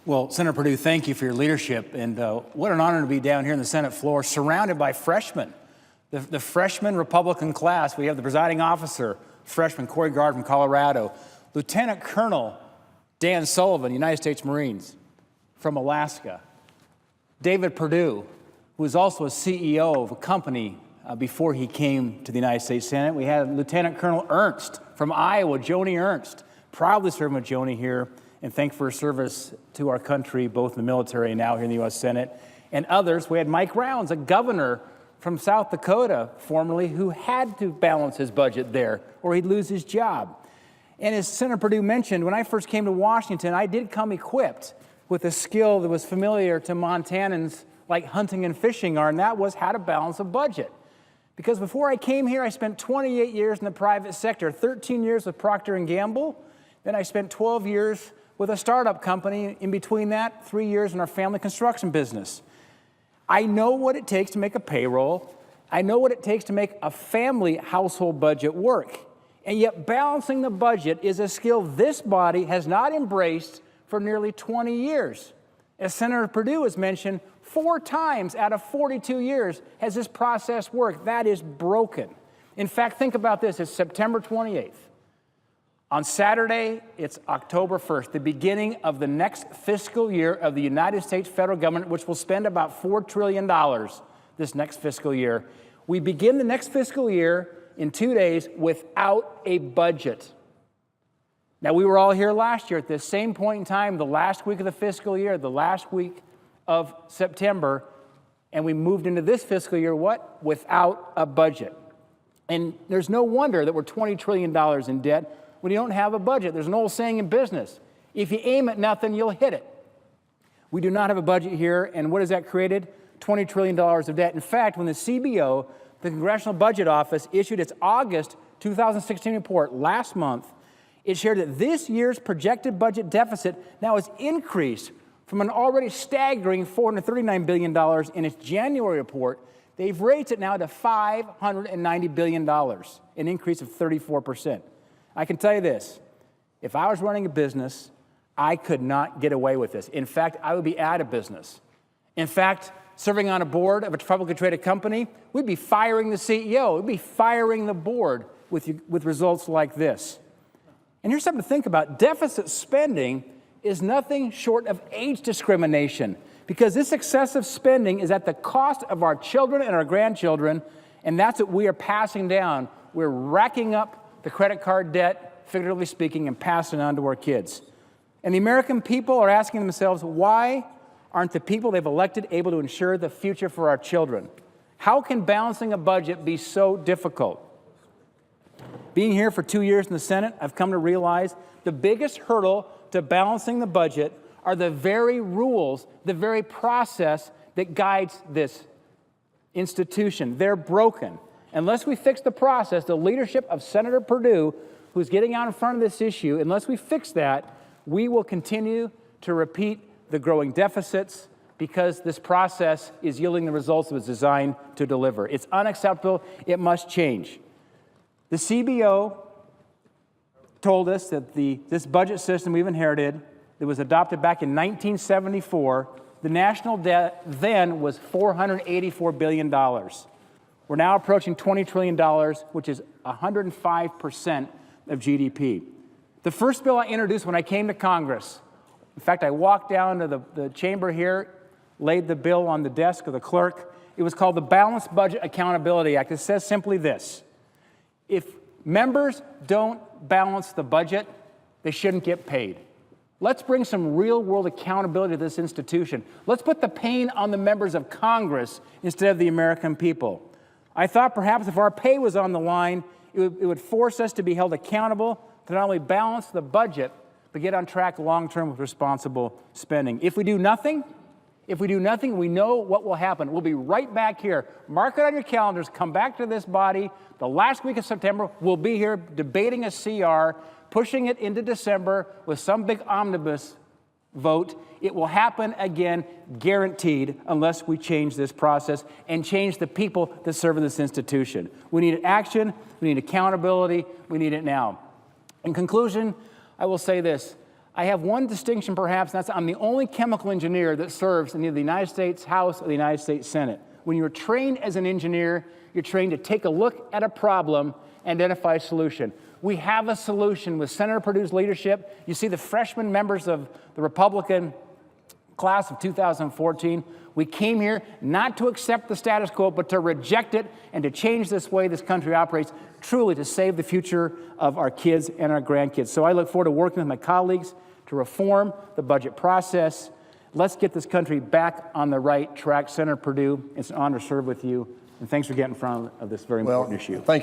Well, Senator Perdue, thank you for your leadership. And what an honor to be down here in the Senate floor, surrounded by freshmen. The freshman Republican class, we have the presiding officer, freshman Corey Gard from Colorado, Lieutenant Colonel Dan Sullivan, United States Marines, from Alaska, David Perdue, who was also a CEO of a company before he came to the United States Senate. We had Lieutenant Colonel Ernst from Iowa, Joni Ernst, proudly serving with Joni here, and thank for her service to our country, both in the military and now here in the U.S. Senate, and others. We had Mike Rounds, a governor from South Dakota, formerly, who had to balance his budget there, or he'd lose his job. And as Senator Perdue mentioned, when I first came to Washington, I did come equipped with a skill that was familiar to Montanans like hunting and fishing are, and that was how to balance a budget. Because before I came here, I spent 28 years in the private sector, 13 years with Procter & Gamble. Then I spent 12 years with a startup company. In between that, 3 years in our family construction business. I know what it takes to make a payroll. I know what it takes to make a family household budget work. And yet balancing the budget is a skill this body has not embraced for nearly 20 years. As Senator Perdue has mentioned, 4 times out of 42 years has this process worked. That is broken. In fact, think about this. It's September 28th. On Saturday, it's October 1st, the beginning of the next fiscal year of the United States federal government, which will spend about $4 trillion this next fiscal year. We begin the next fiscal year in 2 days without a budget. Now, we were all here last year at this same point in time, the last week of the fiscal year, the last week of September, and we moved into this fiscal year, what? Without a budget. And there's no wonder that we're $20 trillion in debt when you don't have a budget. There's an old saying in business, if you aim at nothing, you'll hit it. We do not have a budget here, and what has that created? $20 trillion of debt. In fact, when the CBO, the Congressional Budget Office, issued its August 2016 report last month, it shared that this year's projected budget deficit now has increased from an already staggering $439 billion in its January report. They've raised it now to $590 billion, an increase of 34%. I can tell you this, if I was running a business, I could not get away with this. In fact, I would be out of business. In fact, serving on a board of a publicly traded company, we'd be firing the CEO, we'd be firing the board with results like this. And here's something to think about. Deficit spending is nothing short of age discrimination, because this excessive spending is at the cost of our children and our grandchildren, and that's what we are passing down. We're racking up the credit card debt, figuratively speaking, and passing it on to our kids. And the American people are asking themselves, why aren't the people they've elected able to ensure the future for our children? How can balancing a budget be so difficult? Being here for 2 years in the Senate, I've come to realize the biggest hurdle to balancing the budget are the very rules, the very process that guides this institution. They're broken. Unless we fix the process, the leadership of Senator Perdue, who's getting out in front of this issue, unless we fix that, we will continue to repeat the growing deficits because this process is yielding the results it was designed to deliver. It's unacceptable. It must change. The CBO told us that this budget system we've inherited that was adopted back in 1974, the national debt then was $484 billion. We're now approaching $20 trillion, which is 105% of GDP. The first bill I introduced when I came to Congress, in fact, I walked down to the chamber here, laid the bill on the desk of the clerk. It was called the Balanced Budget Accountability Act. It says simply this: if members don't balance the budget, they shouldn't get paid. Let's bring some real-world accountability to this institution. Let's put the pain on the members of Congress instead of the American people. I thought perhaps if our pay was on the line, it would force us to be held accountable to not only balance the budget, but get on track long-term with responsible spending. If we do nothing, we know what will happen. We'll be right back here. Mark it on your calendars. Come back to this body. The last week of September, we'll be here debating a CR, pushing it into December with some big omnibus vote. It will happen again, guaranteed, unless we change this process and change the people that serve in this institution. We need action. We need accountability. We need it now. In conclusion, I will say this. I have one distinction, perhaps, and that's I'm the only chemical engineer that serves in either the United States House or the United States Senate. When you're trained as an engineer, you're trained to take a look at a problem and identify a solution. We have a solution with Senator Perdue's leadership. You see the freshman members of the Republican class of 2014. We came here not to accept the status quo, but to reject it and to change this way this country operates, truly to save the future of our kids and our grandkids. So I look forward to working with my colleagues to reform the budget process. Let's get this country back on the right track. Senator Perdue, it's an honor to serve with you, and thanks for getting in front of this very important issue. Thank you.